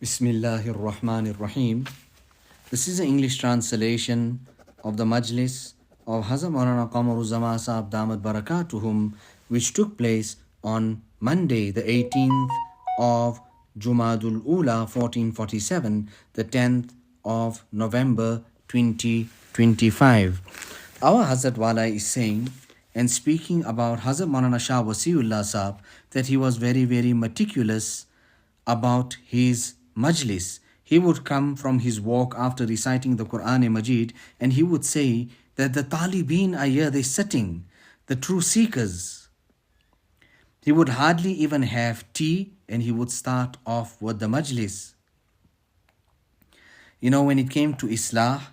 Bismillahir Rahmanir Rahim. This is an English translation of the Majlis of Hazrat Maulana Qamar Uzzaman Saheb Damat Barakatuhum, which took place on Monday, the 18th of Jumadul Ula 1447, the 10th of November 2025. Our Hazrat Wala is saying and speaking about Hazrat Maulana Shah Wasiullah Saheb that he was very, very meticulous about his majlis. He would come from his walk after reciting the Quran Majid and he would say that the talibeen are here, they're sitting, the true seekers. He would hardly even have tea and he would start off with the majlis. You know, when it came to Islah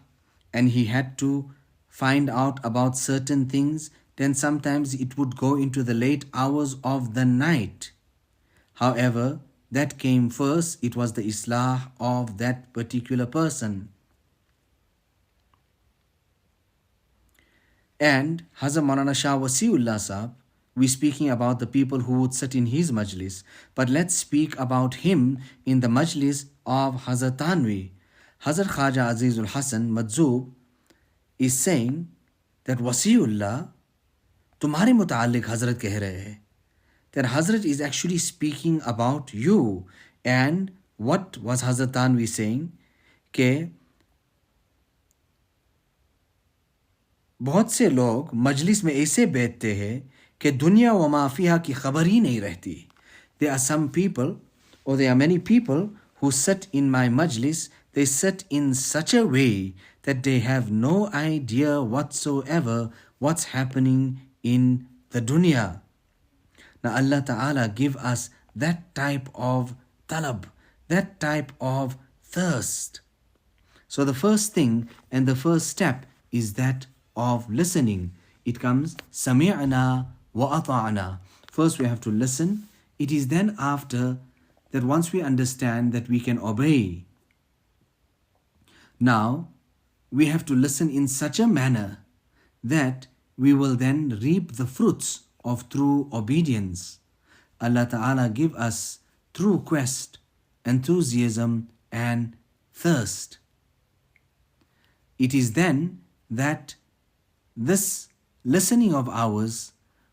and he had to find out about certain things, then sometimes it would go into the late hours of the night. However, that came first, it was the Islah of that particular person. And Hazrat Maulana Shah Wasiullah Saheb, we're speaking about the people who would sit in his majlis. But let's speak about him in the majlis of Hazrat Tanvi. Hazrat Khaja Azizul Hasan Madzoob is saying that Wasiullah, तुम्हारे मुतालिक Hazrat कह रहे हैं. That Hazrat is actually speaking about you. And what was Hazrat Tanvi saying? कि बहुत से लोग मजलिस में ऐसे बैठते हैं कि दुनिया व माफिया की खबर ही नहीं रहती. There are some people, or there are many people who sit in my majlis, they sit in such a way that they have no idea whatsoever what's happening in the dunya. Now Allah Ta'ala give us that type of talab, that type of thirst. So the first thing and the first step is that of listening. It comes sami'na wa ata'na. First we have to listen. It is then after that once we understand that we can obey. Now we have to listen in such a manner that we will then reap the fruits of true obedience. Allah Ta'ala give us true quest, enthusiasm and thirst. It is then that this listening of ours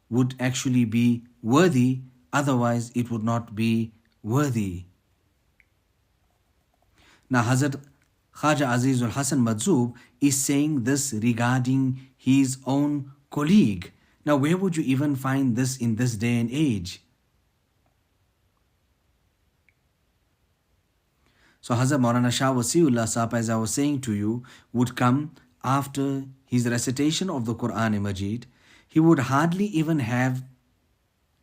would actually be worthy, otherwise it would not be worthy. Now Hazrat Khaja Azizul Hasan Madzoob is saying this regarding his own colleague. Now where would you even find this in this day and age? So Hazrat Maulana Shah Wasiullah Saheb, as I was saying to you, would come after his recitation of the Quran Majid. He would hardly even have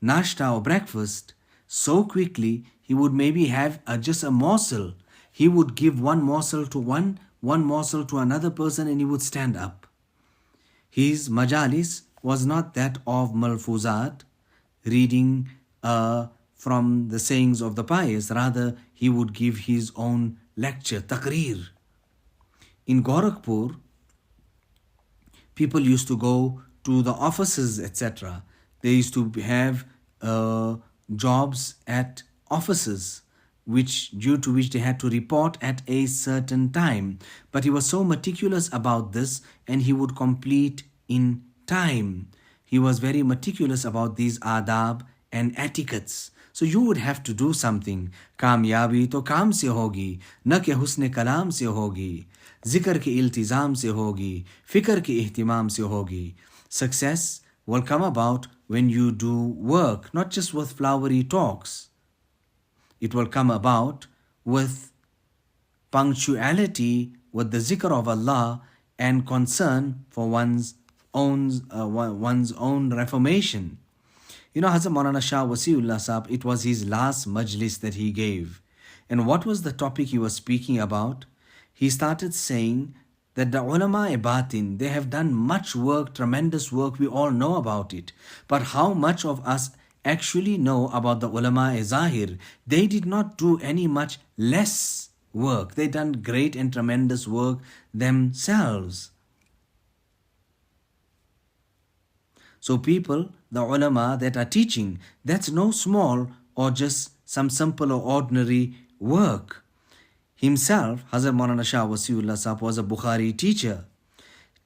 nashta or breakfast. So quickly, he would maybe have just a morsel. He would give one morsel to one morsel to another person and he would stand up. His majalis was not that of malfuzat, reading from the sayings of the pious. Rather, he would give his own lecture, taqreer. In Gorakhpur, people used to go to the offices, etc. They used to have jobs at offices, due to which they had to report at a certain time. But he was so meticulous about this and he would complete in time. He was very meticulous about these adab and etiquettes. So you would have to do something. कामयाबी तो काम से होगी, न कि हुस्न कलाम से होगी, जिक्र के इल्तिजाम से होगी, फिक्र के ihtimam से होगी. Success will come about when you do work, not just with flowery talks. It will come about with punctuality, with the zikr of Allah and concern for one's own reformation. You know, Hazrat Maulana Shah Wasiullah Saheb, it was his last majlis that he gave. And what was the topic he was speaking about? He started saying that the ulama-e-batin, they have done much work, tremendous work, we all know about it. But how much of us actually know about the ulama-e-zahir? They did not do any much less work. They done great and tremendous work themselves. So people, the ulama that are teaching, that's no small or just some simple or ordinary work. himself, Hazrat Maulana Shah Wasiullah Sahab, was a Bukhari teacher.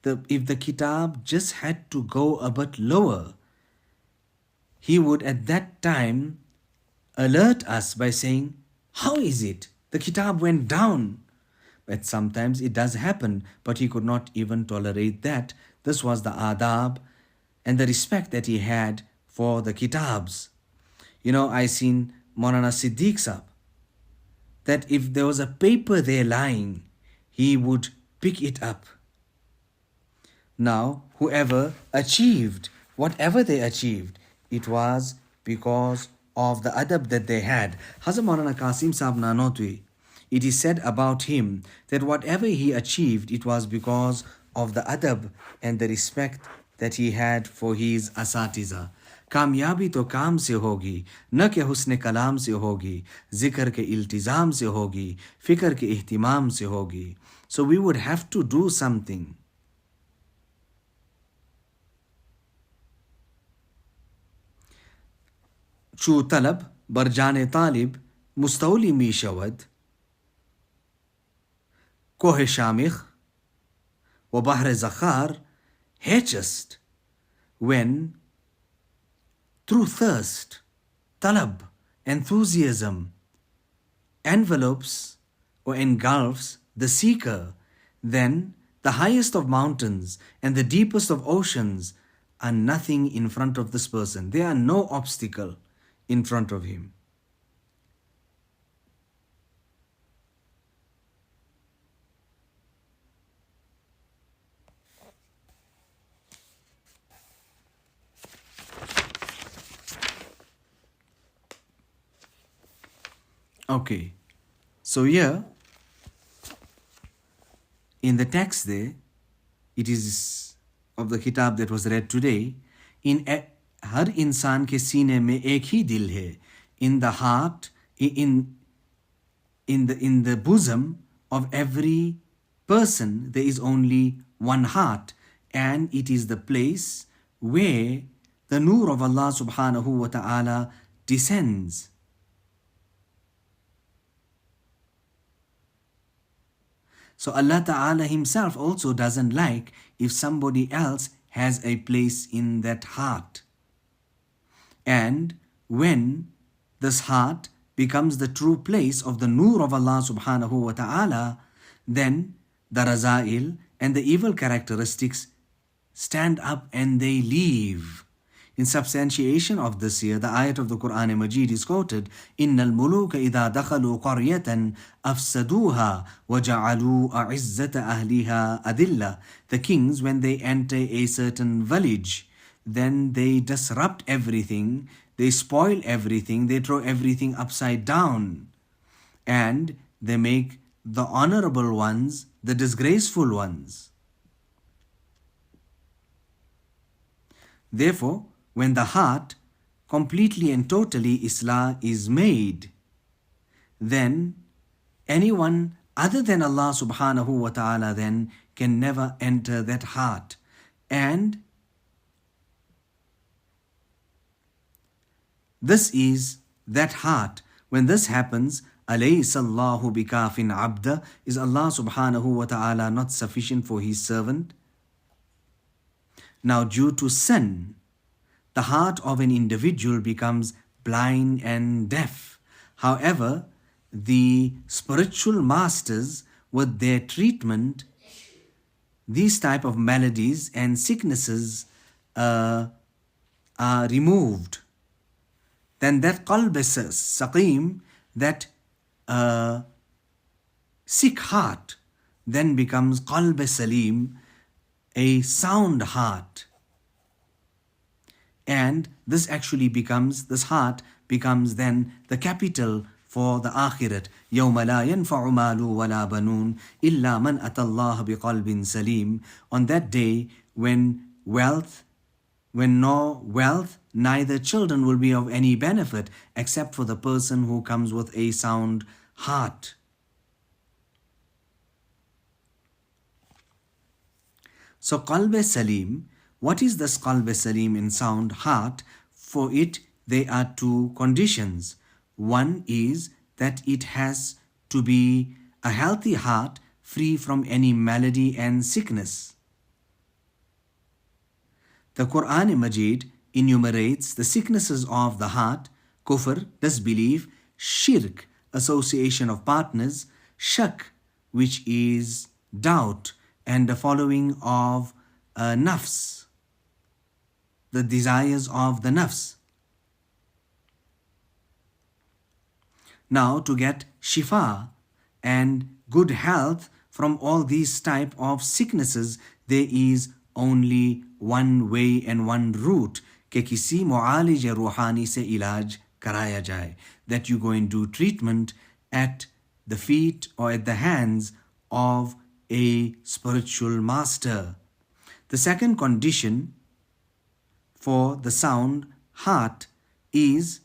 If the kitab just had to go a bit lower, he would at that time alert us by saying, "How is it? The kitab went down." But sometimes it does happen, but he could not even tolerate that. This was the adab and the respect that he had for the kitabs. I seen Maulana Siddiq Sahab, that if there was a paper there lying, he would pick it up. Now, whoever achieved whatever they achieved, it was because of the adab that they had. Hazrat Maulana Qasim Sahab Nanotwi, it is said about him that whatever he achieved, it was because of the adab and the respect that he had for his asatiza. कामयाबी तो काम से होगी, न कि हुस्न कलाम से होगी, जिक्र के इल्तिजाम से होगी, फिक्र के इह्तिमाम से होगी. So we would have to do something. चू तलब बरजान तालिब मुस्तौली मी शवद कोह शामिख व बहर ज़खार hatest when through thirst, talab, enthusiasm, envelopes or engulfs the seeker, then the highest of mountains and the deepest of oceans are nothing in front of this person. There are no obstacle in front of him. Okay, so here in the text there, it is of the kitab that was read today, in har insan ke सीने में एक ही दिल है. In the heart, in the bosom of every person, there is only one heart, and it is the place where the nur of Allah subhanahu wa ta'ala descends. So Allah Ta'ala himself also doesn't like if somebody else has a place in that heart. And when this heart becomes the true place of the nur of Allah subhanahu wa ta'ala, then the razail and the evil characteristics stand up and they leave. In substantiation of this here, the ayat of the Quran Majid is quoted, إِنَّ الْمُلُوكَ إِذَا دَخَلُوا قَرْيَةً أَفْسَدُوهَا وَجَعَلُوا أَعِزَّةَ أَهْلِهَا أَذِلَّةً. The kings, when they enter a certain village, then they disrupt everything, they spoil everything, they throw everything upside down, and they make the honorable ones the disgraceful ones. Therefore, when the heart completely and totally Islah is made, then anyone other than Allah subhanahu wa ta'ala then can never enter that heart. And this is that heart. When this happens, alaysa Allahu bikafin abda, is Allah subhanahu wa ta'ala not sufficient for his servant? Now, due to sin, the heart of an individual becomes blind and deaf. However, the spiritual masters, with their treatment, these type of maladies and sicknesses are removed. Then that qalb saqim, that sick heart, then becomes qalb salim, a sound heart. And this heart becomes then the capital for the akhirat. يَوْمَ لَا يَنْفَعُ مَالُ وَلَا بَنُونَ إِلَّا مَنْ أَتَى اللَّهَ بِقَلْبٍ سَلِيمٍ. On that day when no wealth, neither children will be of any benefit except for the person who comes with a sound heart. So qalb salim, what is this qalb salim in sound heart? For it, there are two conditions. One is that it has to be a healthy heart free from any malady and sickness. The Quran Majid enumerates the sicknesses of the heart: kufr, disbelief; shirk, association of partners; shak, which is doubt; and the following of nafs, the desires of the nafs. Now, to get shifa and good health from all these type of sicknesses, there is only one way and one route कि किसी मुआलिज रूहानी से इलाज कराया जाए, that you go and do treatment at the feet or at the hands of a spiritual master. The second condition for the sound heart is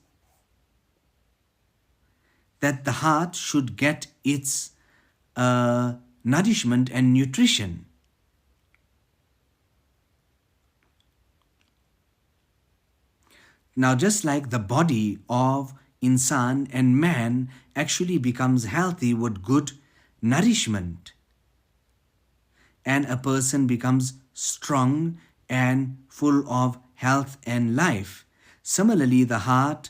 that the heart should get its nourishment and nutrition. Now, just like the body of insan and man actually becomes healthy with good nourishment, and a person becomes strong and full of health and life, similarly the heart,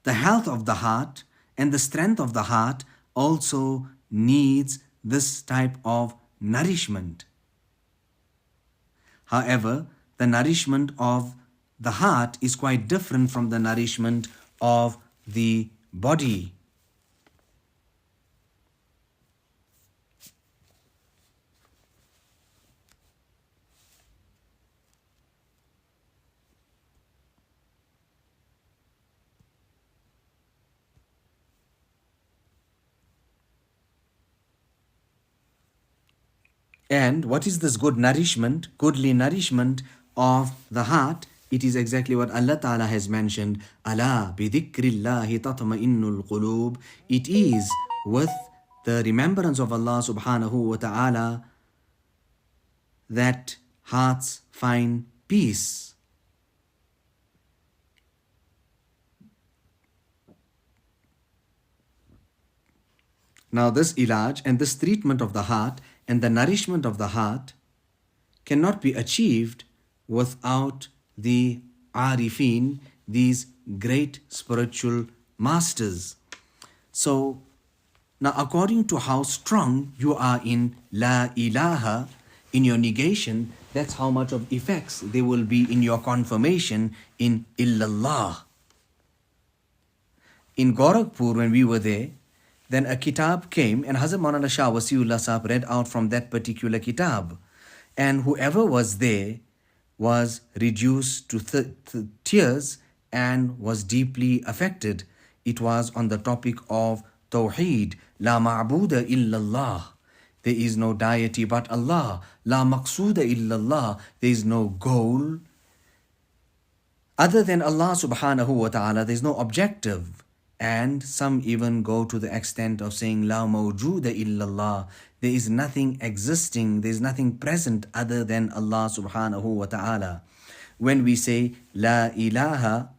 the health of the heart and the strength of the heart also needs this type of nourishment. However, the nourishment of the heart is quite different from the nourishment of the body. And what is this good nourishment, goodly nourishment of the heart? It is exactly what Allah Ta'ala has mentioned. Ala bidhikrillahi tatma'innul qulub. It is with the remembrance of Allah Subhanahu wa Ta'ala that hearts find peace. Now this ilaj and this treatment of the heart and the nourishment of the heart cannot be achieved without the arifin, these great spiritual masters. So now, according to how strong you are in La ilaha, in your negation, that's how much of effects there will be in your confirmation in Illallah. In Gorakhpur, when we were there, then a kitab came and Hazrat Maulana Shah Wasiullah Sahab read out from that particular kitab. And whoever was there was reduced to tears and was deeply affected. It was on the topic of Tawheed. La ma'buda illallah. There is no deity but Allah. La maqsuda illallah. There is no goal other than Allah subhanahu wa ta'ala. There is no objective. And some even go to the extent of saying La mawjuda illallah. There is nothing existing, there is nothing present other than Allah subhanahu wa ta'ala. When we say La ilaha,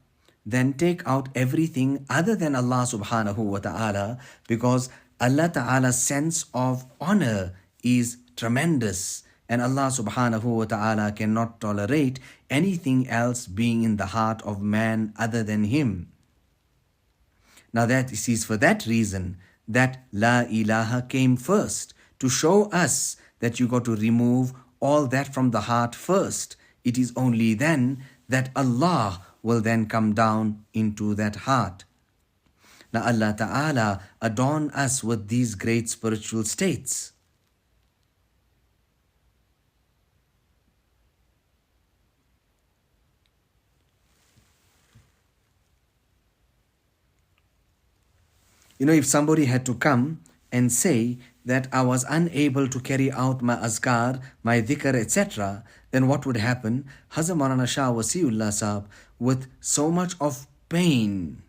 then take out everything other than Allah subhanahu wa ta'ala, because Allah ta'ala's sense of honor is tremendous, and Allah subhanahu wa ta'ala cannot tolerate anything else being in the heart of man other than Him. Now that is for that reason that La ilaha came first, to show us that you got to remove all that from the heart first. It is only then that Allah will then come down into that heart. Now Allah Ta'ala adorn us with these great spiritual states. You know, if somebody had to come and say that I was unable to carry out my azkar, my dhikr, etc., then what would happen? Hazrat Maulana Shah Wasiullah Sahab, with so much of pain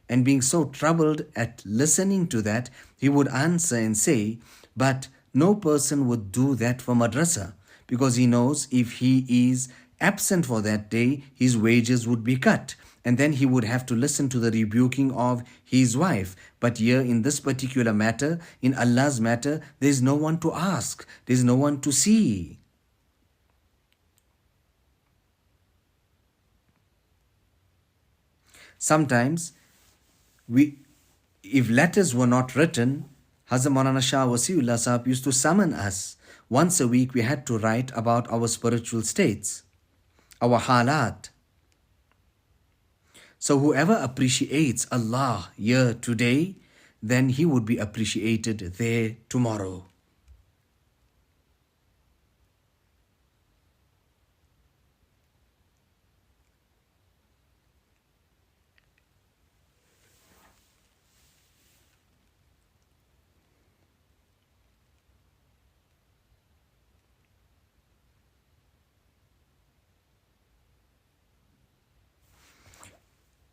and being so troubled at listening to that, he would answer and say, but no person would do that for madrasa, because he knows if he is absent for that day, his wages would be cut. and then he would have to listen to the rebuking of his wife. But here in this particular matter, in Allah's matter, there is no one to ask, there is no one to see. Sometimes, if letters were not written, Hazrat Maulana Shah Wasiullah Sahab used to summon us. Once a week we had to write about our spiritual states, our halat. So whoever appreciates Allah here today, then he would be appreciated there tomorrow.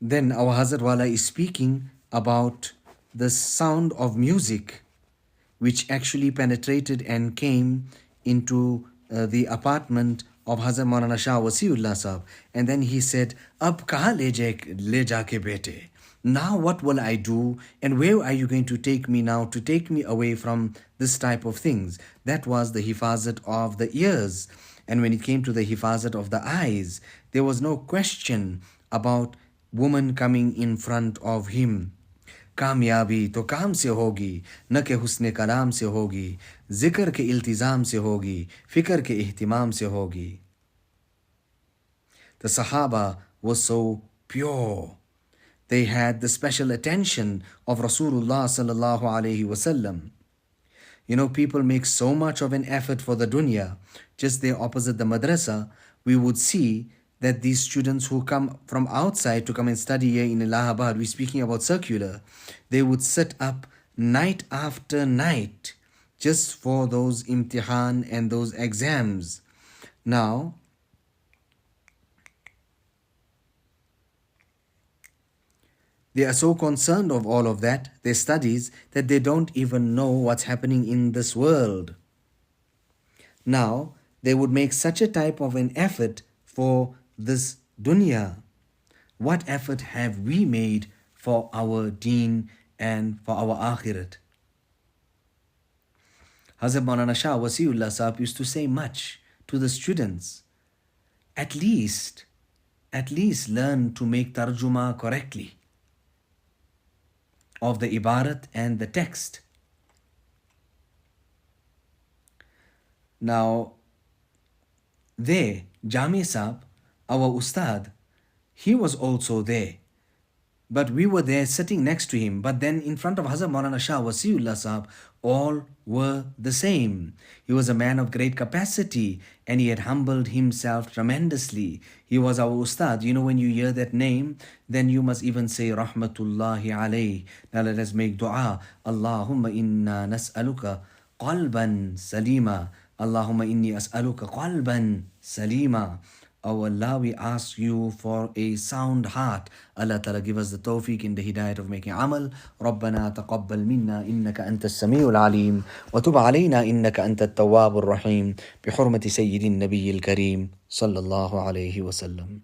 Then our Hazrat Wala is speaking about the sound of music which actually penetrated and came into the apartment of Hazrat Maulana Shah Wasiullah Sahab. And then he said, Ab kaha le jaake bete? Now what will I do, and where are you going to take me now to take me away from this type of things? That was the hifazat of the ears. And when it came to the hifazat of the eyes, there was no question about woman coming in front of him. कामयाबी तो काम से होगी, न के हुस्न कलाम से होगी, जिक्र के इल्तिज़ाम से होगी, फिक्र के ihtimam से होगी. The Sahaba was so pure. They had the special attention of Rasulullah sallallahu alaihi wasallam. You know, people make so much of an effort for the dunya. Just there opposite the madrasa, we would see that these students who come from outside to come and study here in Allahabad, we're speaking about circular, they would sit up night after night just for those imtihan and those exams. Now, they are so concerned of all of that, their studies, that they don't even know what's happening in this world. Now, they would make such a type of an effort for this dunya. What effort have we made for our deen and for our akhirat? Hazrat Maulana Shah Wasiullah Sahab used to say much to the students. At least learn to make tarjuma correctly of the ibarat and the text. Now, there, Jami Sahab, our Ustad, he was also there. But we were there sitting next to him. But then in front of Hazrat Maulana Shah Wasiullah Sahab, all were the same. He was a man of great capacity and he had humbled himself tremendously. He was our Ustad. You know, when you hear that name, then you must even say Rahmatullahi alayh. Now let us make dua. Allahumma inna nas'aluka qalban salima. Allahumma inni as'aluka qalban salima. Oh Allah, we ask you for a sound heart. Allah Ta'ala give us the tawfiq in the hidayat of making amal. ربنا تقبل منا إنك أنت السميع العليم وتب علينا إنك أنت التواب الرحيم بحرمة سيد النبي الكريم صلى الله عليه وسلم.